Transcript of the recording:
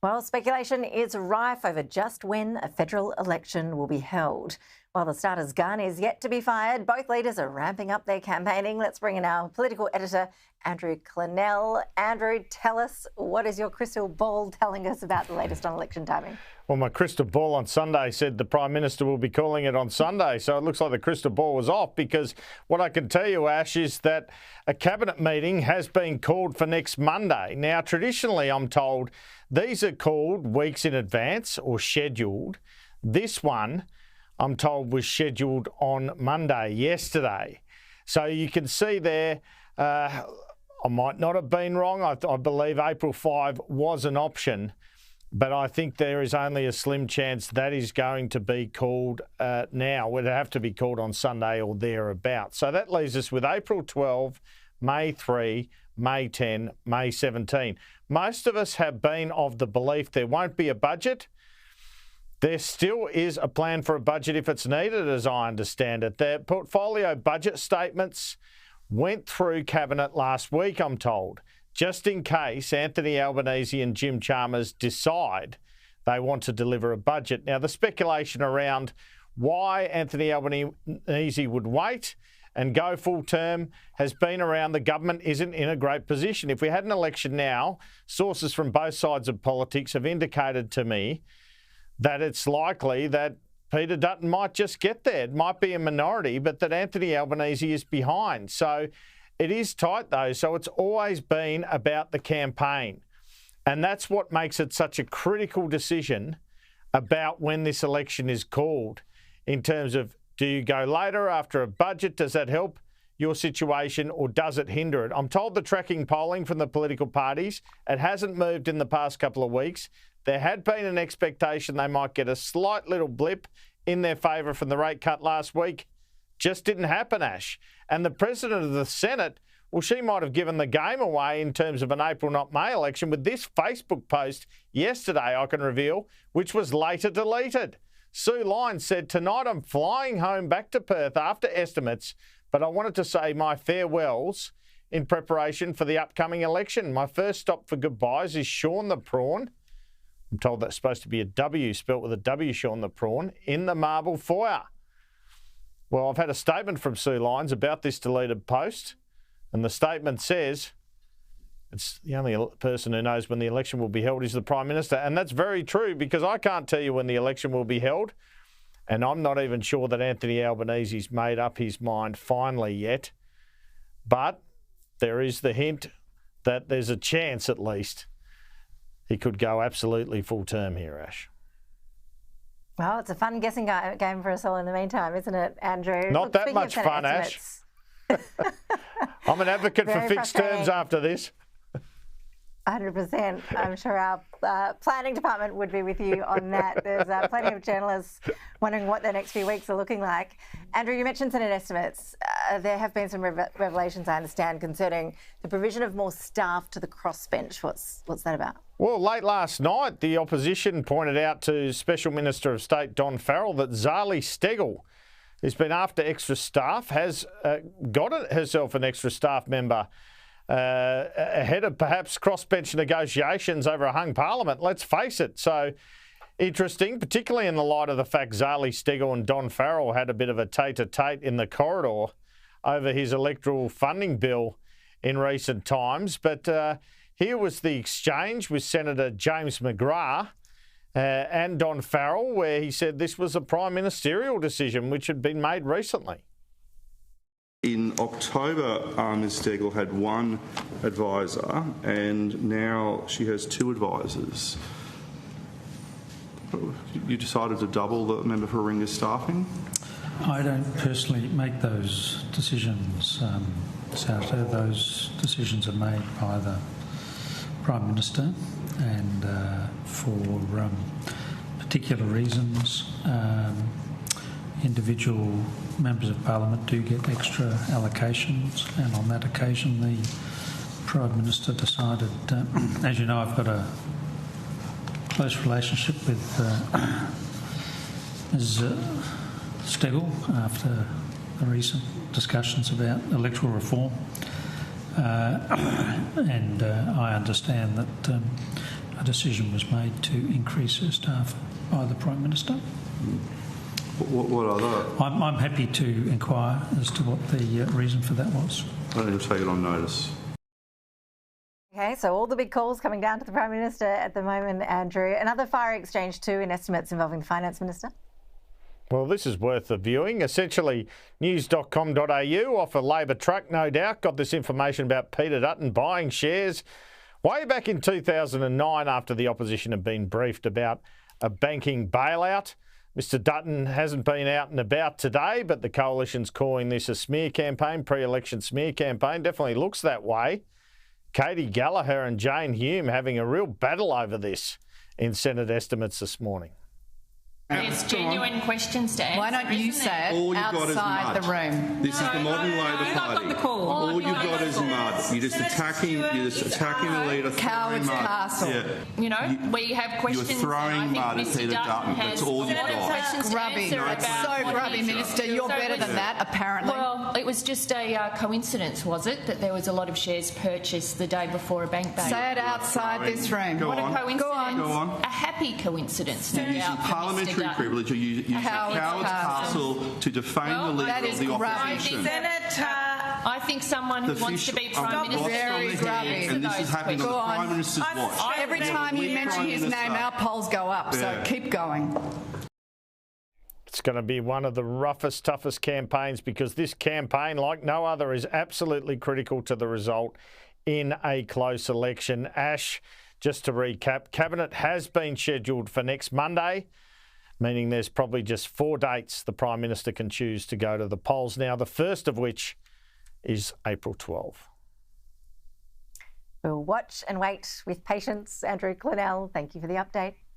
Well, speculation is rife over just when a federal election will be held. While the starter's gun is yet to be fired, both leaders are ramping up their campaigning. Let's bring in our political editor, Andrew Clennell. Andrew, tell us, what is your crystal ball telling us about the latest on election timing? Well, my crystal ball on Sunday said the Prime Minister will be calling it on Sunday, so it looks like the crystal ball was off, because what I can tell you, Ash, is that a cabinet meeting has been called for next Monday. Now, traditionally, I'm told these are called weeks in advance or scheduled. This one, I'm told, was scheduled on Monday, yesterday. So you can see there, I might not have been wrong. I believe April 5 was an option. But I think there is only a slim chance that is going to be called now. It would have to be called on Sunday or thereabouts. So that leaves us with April 12, May 3, May 10, May 17. Most of us have been of the belief there won't be a budget. There still is a plan for a budget if it's needed, as I understand it. The portfolio budget statements went through Cabinet last week, I'm told, just in case Anthony Albanese and Jim Chalmers decide they want to deliver a budget. Now, the speculation around why Anthony Albanese would wait and go full term has been around the government isn't in a great position. If we had an election now, sources from both sides of politics have indicated to me that it's likely that Peter Dutton might just get there. It might be a minority, but that Anthony Albanese is behind. So it is tight, though, so it's always been about the campaign. And that's what makes it such a critical decision about when this election is called, in terms of, do you go later after a budget? Does that help your situation, or does it hinder it? I'm told the tracking polling from the political parties, it hasn't moved in the past couple of weeks. There had been an expectation they might get a slight little blip in their favour from the rate cut last week. Just didn't happen, Ash. And the President of the Senate, well, she might have given the game away in terms of an April, not May election with this Facebook post yesterday, I can reveal, which was later deleted. Sue Lyons said, "Tonight I'm flying home back to Perth after estimates, but I wanted to say my farewells in preparation for the upcoming election. My first stop for goodbyes is Sean the Prawn." I'm told that's supposed to be a W, spelt with a W, Sean the Prawn, in the marble foyer. Well, I've had a statement from Sue Lyons about this deleted post, and the statement says it's the only person who knows when the election will be held is the Prime Minister. And that's very true, because I can't tell you when the election will be held, and I'm not even sure that Anthony Albanese's made up his mind finally yet. But there is the hint that there's a chance, at least, he could go absolutely full term here, Ash. Well, it's a fun guessing game for us all in the meantime, isn't it, Andrew? Not that much fun, Ash. I'm an advocate for fixed terms after this. 100%. I'm sure our planning department would be with you on that. There's plenty of journalists wondering what the next few weeks are looking like. Andrew, you mentioned Senate estimates. There have been some revelations, I understand, concerning the provision of more staff to the crossbench. What's that about? Well, late last night, the opposition pointed out to Special Minister of State Don Farrell that Zali Steggall, who's been after extra staff, has got herself an extra staff member ahead of perhaps crossbench negotiations over a hung parliament. Let's face it. So interesting, particularly in the light of the fact Zali Steggall and Don Farrell had a bit of a tete-a-tete in the corridor over his electoral funding bill in recent times. But here was the exchange with Senator James McGrath and Don Farrell, where he said this was a prime ministerial decision which had been made recently. In October, Ms Steggall had one advisor, and now she has two advisors. You decided to double the member for Ringa's staffing? I don't personally make those decisions, Senator. Those decisions are made by the Prime Minister, and for particular reasons, individual members of Parliament do get extra allocations, and on that occasion the Prime Minister decided, as you know, I've got a close relationship with Ms Steggall after the recent discussions about electoral reform, and I understand that a decision was made to increase her staff by the Prime Minister. What other? I'm happy to inquire as to what the reason for that was. I don't even take it on notice. Okay, so all the big calls coming down to the Prime Minister at the moment, Andrew. Another fire exchange too in estimates involving the Finance Minister. Well, this is worth the viewing. Essentially, news.com.au off a Labor truck, no doubt. Got this information about Peter Dutton buying shares way back in 2009 after the opposition had been briefed about a banking bailout. Mr Dutton hasn't been out and about today, but the coalition's calling this a smear campaign, pre-election smear campaign. Definitely looks that way. Katie Gallagher and Jane Hume having a real battle over this in Senate estimates this morning. There's genuine questions to answer. Why don't you say it All you've got is outside mud. the room? This is the modern Labor I Party. got the call. All you've got is mud. You're just attacking the leader. Coward's throwing mud. Castle. Yeah. You know, we have questions. You're throwing and I mud at think Mr. Peter Dutton. Has That's all you've a lot of got. questions to Grubby. answer about So what grubby, he- Minister. You're So better was- than that, apparently. Well, it was just a coincidence, was it, that there was a lot of shares purchased the day before a bank bailout? Say it outside this room. Go What on. a coincidence. Go on. A happy coincidence, no You're using doubt, for Mr. parliamentary Dutton. privilege. You're using Coward's Coward's Castle. Castle to defame the leader that of is the grubby. opposition. I think someone who wants to be Prime Minister Very needs to grubby. answer And this is those happening on Go the on. Prime Minister's watch. Every time you mention his name, our polls go up. So Yeah. keep going. It's going to be one of the roughest, toughest campaigns because this campaign, like no other, is absolutely critical to the result in a close election. Ash, just to recap, Cabinet has been scheduled for next Monday, meaning there's probably just 4 dates the Prime Minister can choose to go to the polls now, the first of which is April 12. We'll watch and wait with patience. Andrew Clennell, thank you for the update.